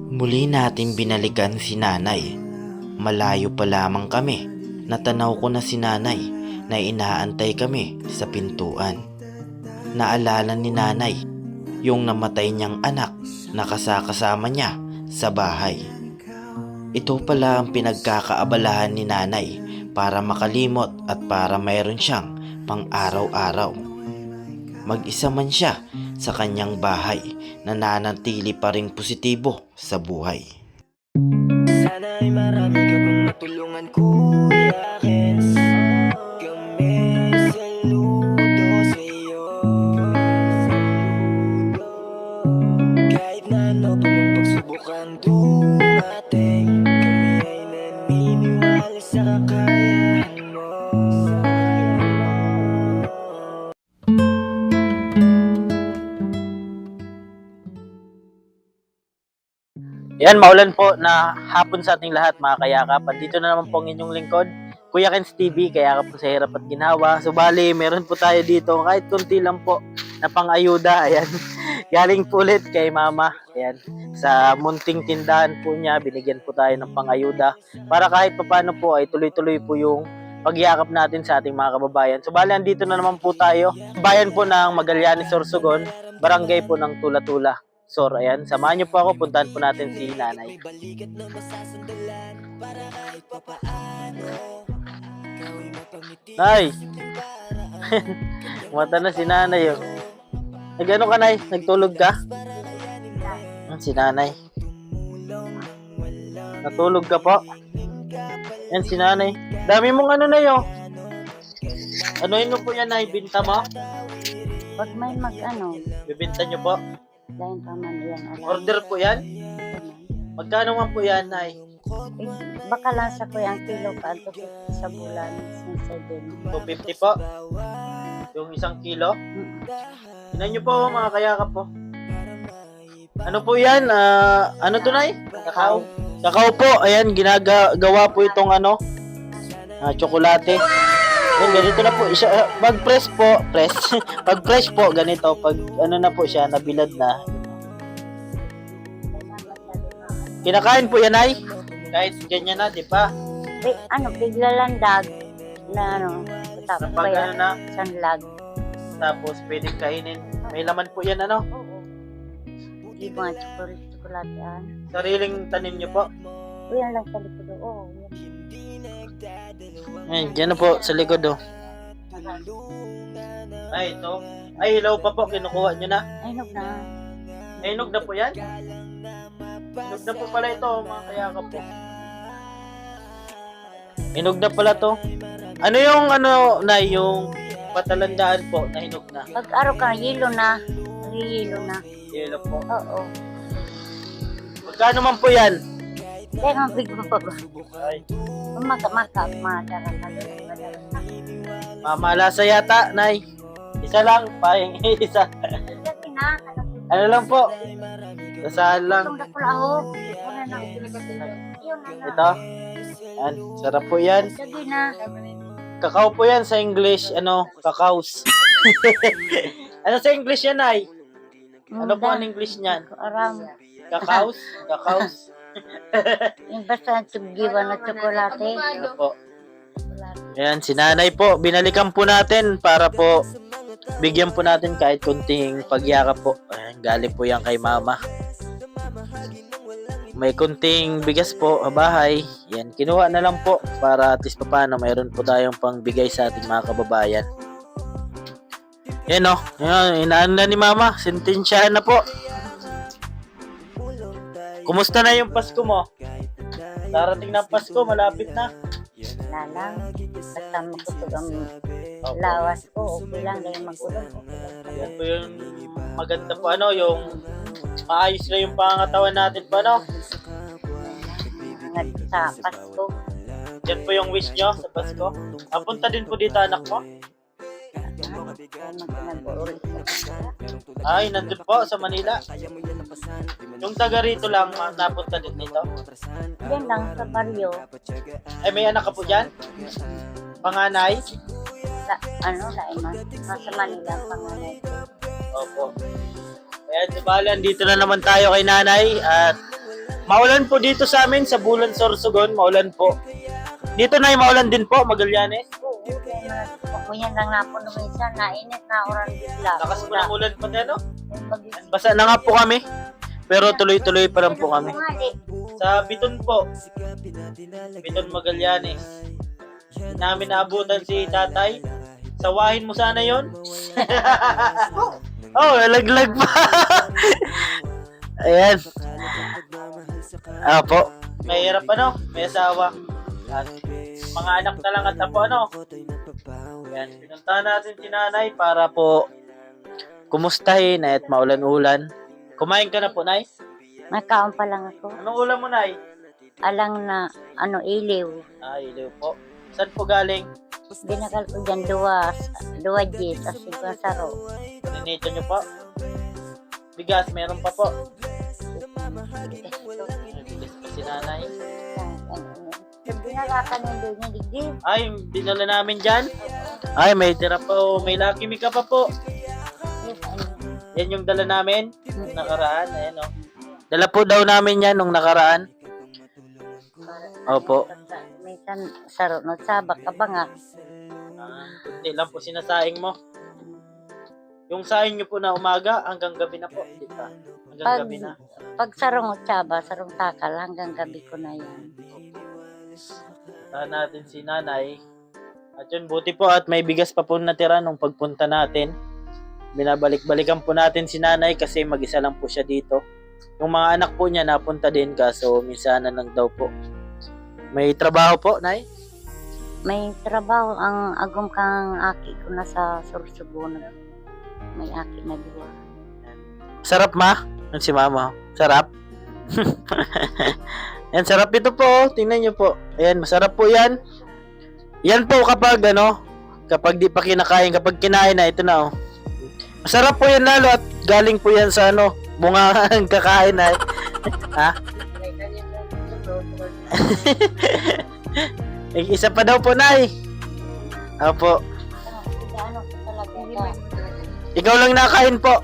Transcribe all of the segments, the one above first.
Muli natin binalikan si nanay. Malayo pa lamang kami. Natanaw ko na si nanay na inaantay kami sa pintuan. Naalala ni nanay yung namatay niyang anak na kasama niya sa bahay. Ito pala ang pinagkakaabalahan ni nanay para makalimot at para mayroon siyang pang-araw-araw. Mag-isa man siya sa kanyang bahay, nananatili pa ring positibo sa buhay. Sana ay marami ka pang matulungan, Kuya Kens. Kami saludo sa'yo. Kahit na ano pa mang pagsubukang dumating, kami ay naniniwala sa kakayahan mo. Yan, maulan po na hapon sa ating lahat mga kayakap. Dito na naman po ang inyong lingkod, Kuya Kens TV, kayakap po sa hirap at ginhawa. So bali, meron po tayo dito kahit konti lang po na pang-ayuda. Ayan, galing po ulit kay mama. Ayan, sa munting tindahan po niya, binigyan po tayo ng pang-ayuda para kahit paano po ay tuloy-tuloy po yung pagyakap natin sa ating mga kababayan. So bali, andito na naman po tayo. Bayan po ng Magallanes, Sorsogon, barangay po ng Tula-Tula. So, ayan, samahan niyo po ako, puntahan po natin si nanay. Nay! Mata na si nanay yun. Nag-ano ka, nay? Nagtulog ka? Si nanay. Natulog ka po? Yan si nanay. Dami mong ano na yun. Ano yun po yan, nay? Binta mo? Pag may mag-ano, Bibinta niyo po? dahil pa man yan, alam. Order po yan? Magkano man po yan, nay? Baka lang sa kuya ang kilo ka, 250 sa bulan, since 7. 250 po? Yung isang kilo? Tingnan nyo po mga kayakap po. Ano po yan? Ano to, nay? Kakao? Kakao po. Ayan, ginagawa po itong ano, tsokolate. Ayan, ganito na po. Pag press po, pag fresh po, ganito. Pag ano na po siya, nabilad na. Kinakain po yan, ay? Kahit ganyan na, di ba? Ano, biglalandag na ano, tapos Pag ano na, sanlag. tapos pwedeng kainin. May laman po yan, ano? Oo. Yung mga tsokolate. Sariling tanim nyo po. Yan lang sa likod. Oo, yan. Ayan, dyan na po sa likod, oh. Ay, ito. Ay, hilaw pa po. Kinukuha nyo na. Ay, nog na. Ay, hinog na po yan. Hinog na po pala ito, mga kayakap po. Hinog na pala to. Ano yung, ano, na yung patalandaan po na hinog na? Pag araw ka, yelo na. Yelo na. Yelo po. Oo. Magkano man po yan? Kaya nga bigmo pa ba? Ay, Maka, mamalasa yata, nay. Isa lang, paing isa. Ano lang po? Dasahan lang. Ito. Yan, sarap po yan. Lagi na. Kakao po yan sa English, ano, kakaos. Ano sa English yan, ay? Ano po ang English niyan? Aram. Kakaos? Kakaos. Yung basta tugiwan na tsokolate. Ano po? Ayan, si nanay po. Binalikan po natin para po bigyan po natin kahit kunting pagyakap po. Ayan, galing po yan kay mama. May kunting bigas po sa bahay. Yan, kinuha na lang po para at least paano mayroon po tayong pangbigay sa ating mga kababayan. Yan o. Yan, inaan na ni mama. Sentensyahan na po. Kumusta na yung Pasko mo? Darating na ang Pasko, malapit na. Lalang. Basta makutog ang lawas ko. Okay lang. Dahil mag-ulan. Yan po yung maganda po ano, yung maayos na yung pangangatawan natin po ano. Hanggang sa Pasko. Yan po yung wish nyo sa Pasko. Napunta din po dito anak mo. Ay, nandun po sa Manila. Yung taga rito lang napunta din dito. Yan lang sa baryo. Ay, may anak ka po dyan? Panganay? Laiman. Nasa Manila ang panganay ko. Opo. Ayan, bali, andito na naman tayo kay nanay at Maulan po dito sa amin sa Bulan, Sorsogon. Maulan po. Dito na maulan din po, Magallanes. Oo, kaya yan lang na po nung minsan, nainit na oran bigla. Lakas po ng ulan pa din, no? Mag- Basa na nga po kami. Pero tuloy-tuloy pa lang po kami. Bumalik. Sa Biton po. Biton, Magallanes. Hindi namin naabutan si tatay. Sawahin mo sana yon. Oh, nalaglag pa. Ayan. Apo. Mahirap ano? May asawa. At mga anak na lang at apo ano. Ayan. Pinuntahan natin si nanay para po kumustahin at maulan-ulan. Kumain ka na po, Nay? Nagkaon pa lang ako. Anong ulam mo, Nay? Alang na, iliw. Iliw po. Saan po galing? Binakal ko dyan duwa G's at siguro saro. Ninito nyo po? Bigas, meron pa po. Bigas pa si nanay. Binalakan yung doon niya digdig. Ay, dinala namin dyan. Ay, may tira po. May Lucky Me ka pa po. Yan yung dala namin. Nung nakaraan. Ayan o. Dala po daw namin yan nung nakaraan. Opo. Minsan saro no sabak ka ba nga? Kunti lang po sinasaing mo. Yung saing nyo po na umaga hanggang gabi na po. Di ba? Hanggang gabi na. Pag sarong utsaba, sarong takal, hanggang gabi ko na yan. Tahan natin si nanay. At yun, buti po at may bigas pa po natira nung pagpunta natin. Binabalik-balikan po natin si nanay kasi mag-isa lang po siya dito. Yung mga anak po niya napunta din kaso minsan na lang daw po. May trabaho po, Nay? May trabaho ang agom kang aki ko na sa Sorsogon. May aki na duwa. Sarap, ma? Yan si mama. Sarap? Yan, sarap ito po. Tingnan nyo po. Ayan, masarap po yan. Yan po kapag kapag di pa kinakain, kapag kinain na, ito na Masarap po yan lalo at galing po yan sa bunga ang kakain na. Ha? Isa pa daw po, Nay. Opo. Ikaw lang nakain po.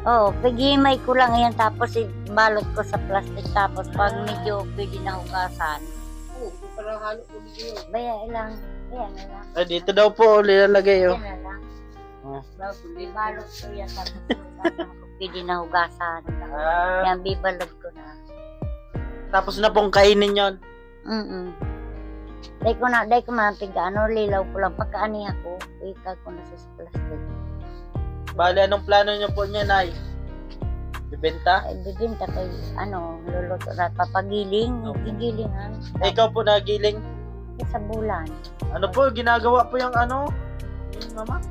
Oo, pagimay ko lang yan tapos balot ko sa plastic tapos pag medyo pwede na hugasan. Baya ilang, yan na lang. Ay, dito daw po nilalagay Yan na lang. Balot ko yan tapos pwede na hugasan. Yan, bibalot ko na. Tapos na pong kainin yon. Dahil ko mapig, lilaw ko lang. Pagkaani ako, ikag ko na sa plastic. Bale, anong plano niyo po niya, Nay? Bibenta? Ay, bibinta ko, luluto na papagiling, gigilingan. Ikaw po nagiling. Sa bulan. Ano po, ginagawa po yung mama?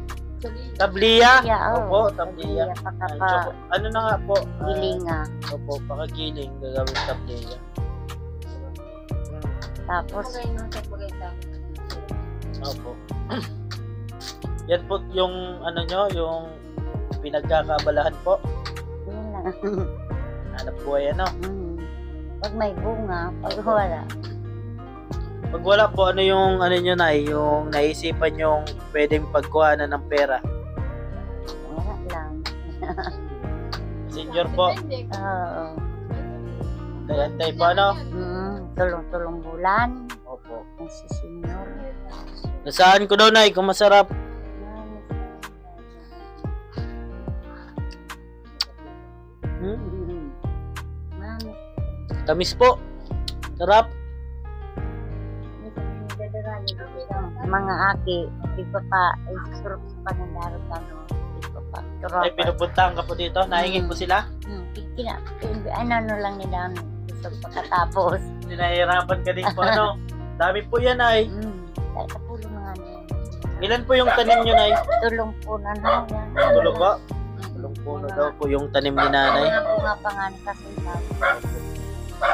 Tabliya? Opo, tabliya. Ano na nga po? Gilinga. Opo, pakagiling, gagawin tabliya. Tapos, Opo. Yan po yung yung pinagkakabalahan po. yun lang. Hanap buhay Pag may bunga, pag wala. Pag wala po, ano yung nyo na, yung naisipan yung pwedeng pagkuhanan ng pera? Wala lang. Senior po. Oo. Antay po Tulong-tulong bulan. Opo. Ang si senior. Nasaan ko daw, Nay, kung masarap? Mami. Tamis po. Sarap. Mga aki, di ko pa, susurok sa panandaro ka, di ko pa. Ay, pinupuntahan ka po dito. Nahingin po sila. Ano lang nila, gusto pagkatapos. Ninahirapan ka din po, Dami po yan, Nay. Dahil kapulong nga niya. Ilan po yung tanim nyo, Nay? Tulong po na yan. Tulog ba? Tulong po na daw po yung tanim ni Nanay. Mga bunga pa nga ni Kasintaw.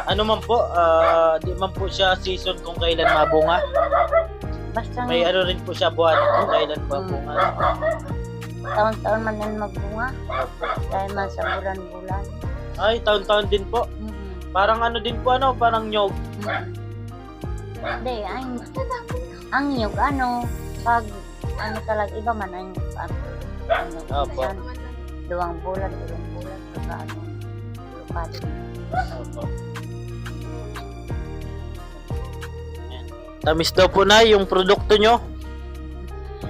Ano man po, di man po siya season kung kailan mabunga. Basta May rin po siya buwan kung kailan mabunga. taon-taon man yan magbunga. Dahil man sa bulan-bulan. Ay, taon-taon din po. Parang din po, parang nyog. Hindi, ang nyug, pag, talaga, iba man ang Opo. Duwang bulan, pagka, lupa din. Opo. Tamis daw po na yung produkto nyo.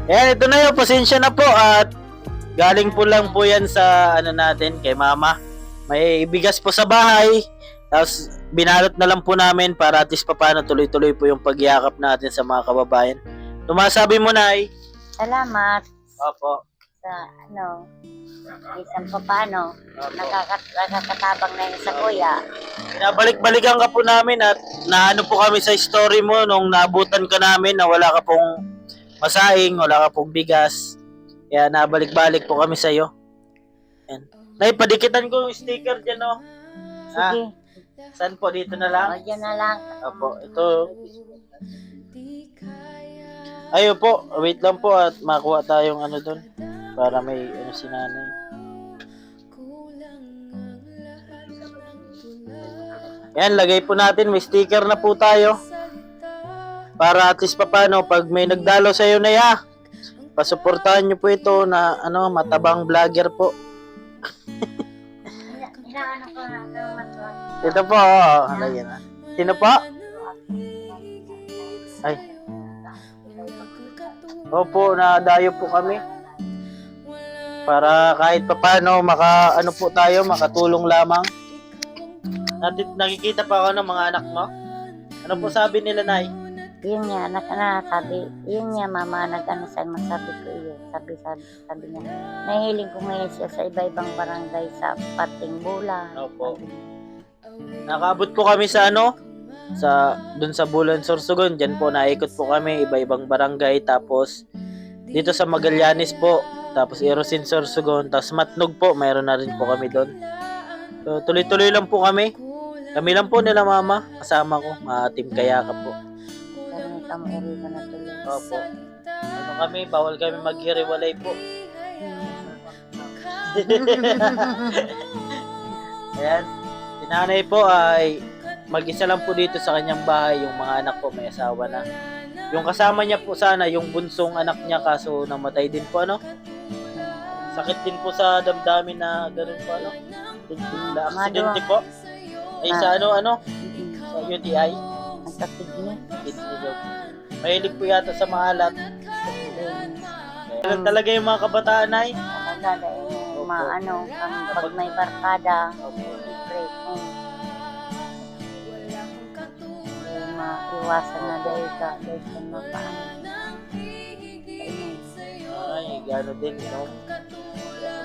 Ayan, ito na yun. Pasensya na po at galing po lang po yan sa ano natin kay mama. May bigas po sa bahay. Tapos binalot na lang po namin para at least paano tuloy-tuloy po yung pagyakap natin sa mga kababayan. Tumasabi mo na ay. Salamat Opo. sa isang papaano. Nakakatabang na yun sa kuya. Binabalik-balikan ka po namin at naano po kami sa story mo nung naabutan ka namin na wala ka pong masaing, wala ka pong bigas. Kaya nabalik-balik po kami sa iyo. Yan. Nay, padikitan ko yung sticker dyan, oh. Sige. Saan po? Dito na lang? O, dyan na lang. Opo, ito. Ayo po, wait lang po at makuha tayong ano doon para may ano si nanay. Yan, lagay po natin. May sticker na po tayo. Para at least paano, pag may nagdalo sa iyo na ya, pasuportahan nyo po ito na ano, matabang vlogger po. Inaano ko na ng matuwa. Ito po, oh. Lagyan na. Sino po? Ay. Opo, nadayo po kami. Para kahit paano ano po tayo, makatulong lamang. Nakikita pa ako ng mga anak mo. Ano po sabi nila, Nay? Yun nga, sabi, yun nga mama, nag-ano sa masabi ko yun. Sabi niya, nahihiling ko ngayon siya sa iba-ibang barangay sa Pating Bulan. Opo. Nakaabot po kami sa ano? Dun sa Bulan, Sorsogon. Diyan po, naikot po kami, iba-ibang barangay. Tapos, dito sa Magallanes po. Tapos, Erosin, Sorsogon. Tapos, Matnog po, mayroon na rin po kami doon. So, tuloy-tuloy lang po kami. Kami lang po nila mama. Kasama ko, mga team Kayakap po. Kami kami erika na tuloy. Opo. Ano kami, bawal kami maghiwalay po. Ayan. Si nanay po ay mag-isa lang po dito sa kanyang bahay. Yung mga anak po may asawa na. Yung kasama niya po sana, yung bunsong anak niya kaso namatay din po ano. Sakit din po sa damdamin na gano'n po ano. Na aksidente po. Ay sa ano. Sa UTI. Nagkakidney. Kidney daw. Mahilig po yata sa maalat. Kaya talaga yung mga kabataan ay. Talaga yung maano, pag may barkada, libre. Maiwasan na dahil sa mapaano. Ay, gano'n din, no?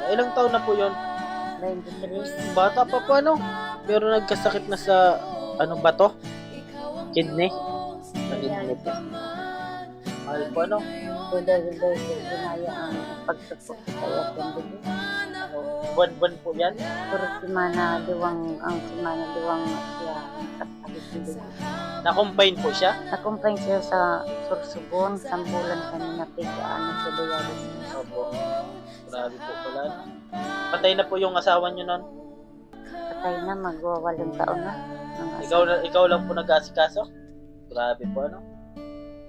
Ilang taon na po yun? 23. Bata pa po, ano? Pero nagkasakit na sa, ano ba to? Kidney? Kidney po. Mahal po, ano? Dahil ginaya ang pagsupok kaya kung Buwan-buwan po yan? pero simana diwang siya kapatid. Na-combine po siya? Nakumpay siya sa Sorsogon, sambulan kanina pigaan sa Dialis. Opo. Grabe po pala. Patay na po yung asawa niyo nun? Patay na, magwawalong taon na. Ikaw lang po nag-asikaso? Grabe po, ano?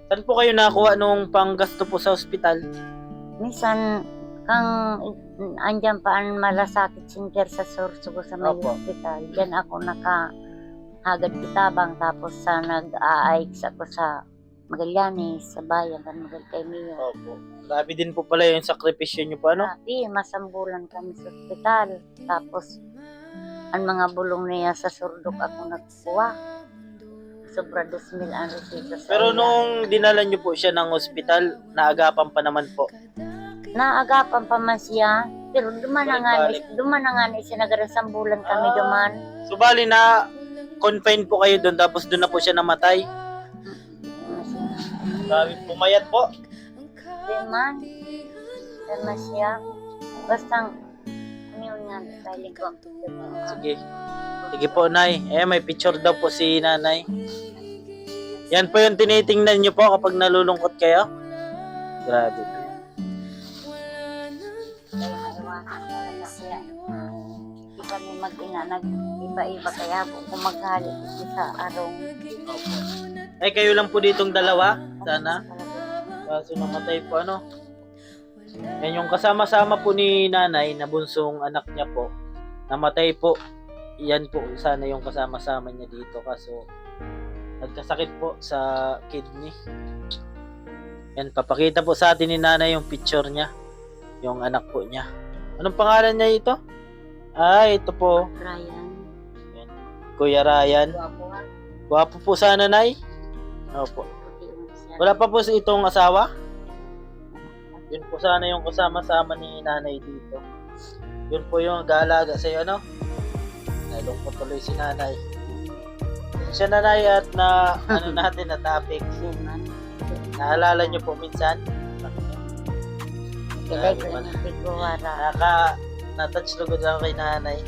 Saan po kayo nakuha nung panggasto po sa ospital? Minsan, kang andyan pa ang malasakit sinker sa Sorsogon sa may Opo. hospital. Diyan ako nakahagad kitabang tapos sa nag-a-AIX ako sa Magallanes, sa bayan, kan kay Mio. Opo. Grabe din po pala yung sakripisyo niyo po, ano? Grabe, masambulan kami sa ospital. Tapos, ang mga bulong niya sa surdok ako nagkuha. Sobra 2,000 ang resita sa Pero iya. nung dinala niyo po siya ng ospital, naagapan pa naman po. Naagapan pa man siya, pero duman na nga ni siya nagarasambulan kami duman. So bali na confine po kayo doon tapos doon na po siya namatay. Grabe, pumayat po. Dema siya. Basta, ano yun nga, kahiling ko. Sige. Sige po, Nay. May picture daw po si Nanay. Yan po yung tinitingnan niyo po kapag nalulungkot kayo. Grabe. Kaya maiwasan talaga siya. Hindi kami mag-ina, nag-iba-iba kaya kung maghalit sa arong. Kayo lang po ditong dalawa. Sana. Kaso namatay po, ano. Yan yung kasama-sama po ni Nanay na bunsong anak niya po. Namatay po. Yan po sana yung kasama-sama niya dito. Kaso nagkasakit po sa kidney. Yan, papakita po sa atin ni nanay yung picture niya. Yung anak po niya. Anong pangalan niya ito? Ito po. Ryan. Yan. Kuya Ryan. Guwapo nga. Gwapo po sana, Nay. Opo. Puti yung siya. Wala pa po itong asawa? Yun po sana yung kasama-sama ni nanay dito. Yun po yung nag-aalaga sa'yo, ano? Nalungkot tuloy si nanay. Siya nanay at na ano natin na topic. Siman. Naalala niyo po minsan? Kilay ko yung tiguwara. Na-touch lugod ako kay nanay.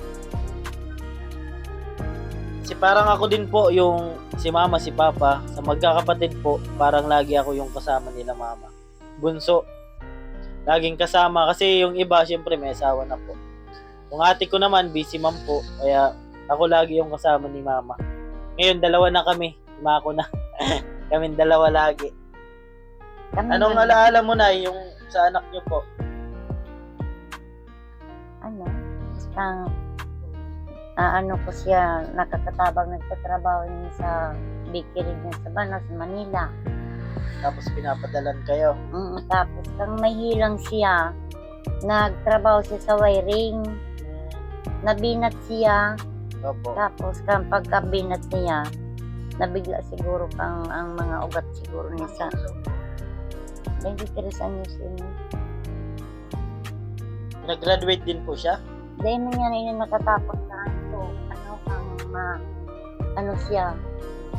Si parang ako din po yung si mama, si papa, sa magkakapatid po, parang lagi ako yung kasama nila mama. Bunso. Laging kasama kasi yung iba syempre may asawa na po. Yung ate ko naman busy ma'am po, kaya ako lagi yung kasama ni mama. Ngayon dalawa na kami, lima ako na. Kaming dalawa lagi. Anong alaala mo na yung sa anak niyo po? Ano? Ano ko siya, nakakatabang nagtatrabaho niya sa bakery niya sa Banas, Manila. Tapos pinapadalan kayo. Tapos kang mahilang siya, nagtrabaho siya sa wiring, nabinat siya, Opo. tapos kang pagkabinat niya, nabigla siguro kang ang mga ugat siguro niya sa 23 anyos yun. Nag-graduate din po siya? Dahil man yan ay nakatapos na ano siya,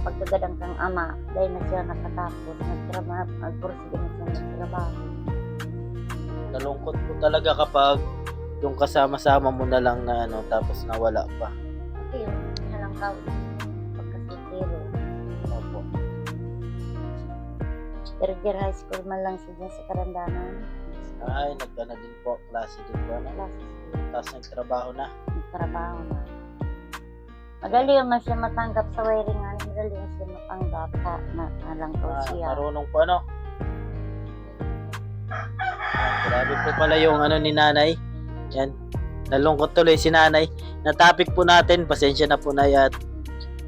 pagkagadang kang ama, dahil na siya nakatapos, nagtrabaho, nagpursige na siya nagtrabaho. Nalungkot po talaga kapag yung kasama-sama mo na lang na ano, tapos nawala pa. Kasi yun, halang kawin, pagkasitiro. Opo. Third year high school man lang siya dyan sa Karandanan. Ay, nagkana din po, klase din po. Ano? Classes ko, Tapos nagtrabaho na. nagtrabaho na. Madali naman siya matanggap sa wiring, madali naman siya matanggap na halang ko siya. Marunong po ano. Grabe po pala yung ano ni nanay. Yan. Nalungkot tuloy si nanay. Na topic po natin, pasensya na po na at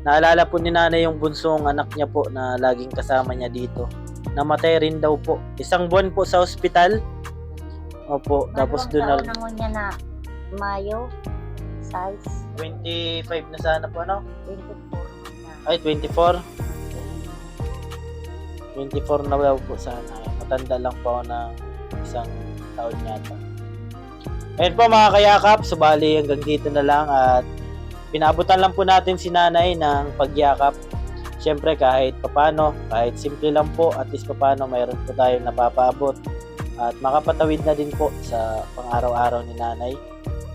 naalala po ni nanay yung bunsong anak niya po na laging kasama niya dito. Namatay rin daw po. 1 buwan po sa ospital. Opo, tapos doon na Ano niya na Mayo, size 25 na sana po ano? 24 na. Ay, 24. 24 na daw po sana. Matanda lang po ako ng 1 taon yata. Ayun po mga kayakap, subali hanggang dito na lang at pinabutan lang po natin si nanay ng pagyakap. Siyempre kahit papano, kahit simple lang po, at least papano mayroon po tayong napapaabot at makapatawid na din po sa pang-araw-araw ni nanay.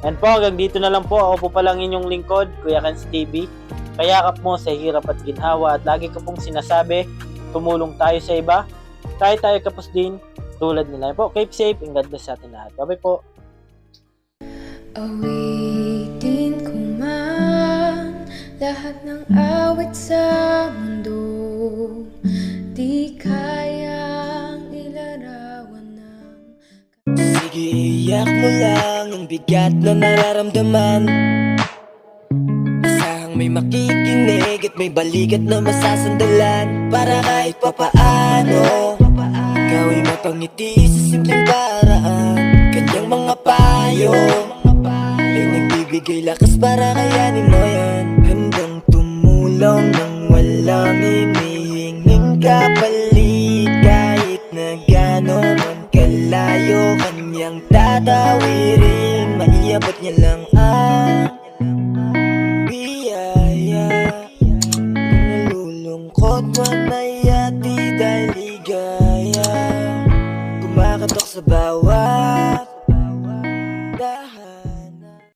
And po, hanggang dito na lang po. Ako po palang inyong lingkod, Kuya Kans TV. Kayakap mo sa hirap at ginhawa at lagi ko pong sinasabi, tumulong tayo sa iba. Kahit tayo kapos din, tulad nila po. Keep safe and God bless sa atin lahat. Bye-bye po. Awitin ko man lahat ng awit sa mundo, di kayang ilarawan ng Sige, iyak mo lang ang bigat na nararamdaman. Asahang may makikinig at may balikat na masasandalan. Para kahit papaano ikaw ay mapangiti sa simpleng paraan. Kanyang mga payo ay nagbibigay lakas para kayanin mo yan. Handang tumulong nang walang hinihinging kapalit. Kahit na gano'n man kalayo kanyang tatawirin, maiabot niya lang ang biyaya. Nalulungkot man ay ati dahil ligaya, kumakatok sa bawat